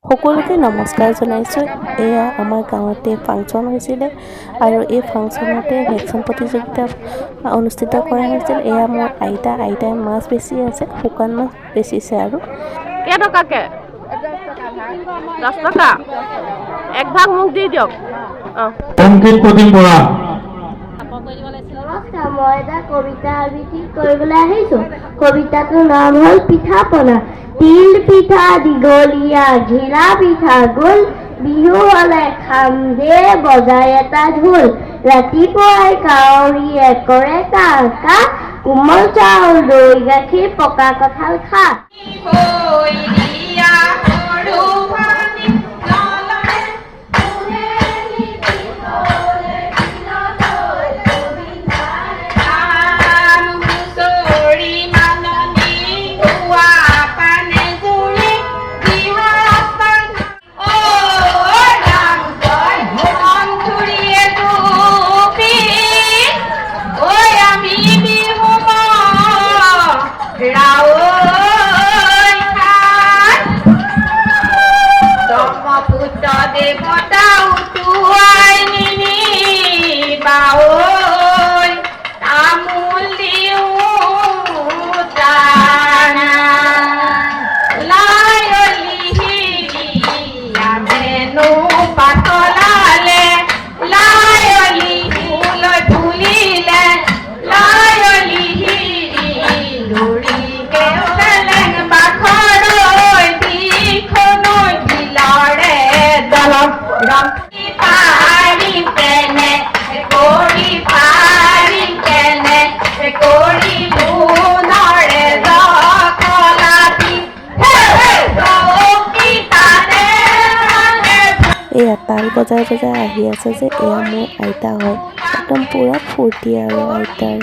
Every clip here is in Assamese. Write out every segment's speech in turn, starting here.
সকলোকে নমস্কাৰ জনাইছোঁ। এয়া আমাৰ গাঁৱতে ফাংচন হৈছিলে আৰু এই ফাংচনতে ভেকচিন প্ৰতিযোগিতা অনুষ্ঠিত কৰা হৈছিল। এয়া মোৰ আইতাই মাছ বেচি আছে, শুকান মাছ বেচিছে। আৰু কেইটকাকে? 10 টকা। এক ভাগ মোক দি দিয়ক। অংকিত প্ৰতীক বৰা। নমস্কাৰ, মই এটা কবিতা আবৃত্তি কৰিবলৈ আহিছোঁ। কবিতাটোৰ নাম হ'ল পিঠা পনা। তিল পিঠা দীঘলীয়া, ঘিলা পিঠা গোল, বিহু হ'লে খাম দে বজাই এটা ঢোল। ৰাতিপুৱাই কাউৰীয়ে কৰে কা কা, কোমল চাউল দৈ গাখীৰ পকা কঁঠাল খা। এয়া তাল বজাই বজাই আহি আছে যে এয়া মোৰ আইতা হয়। একদম পুৰা ফূৰ্তি আৰু আইতাৰ।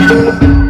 Thank you.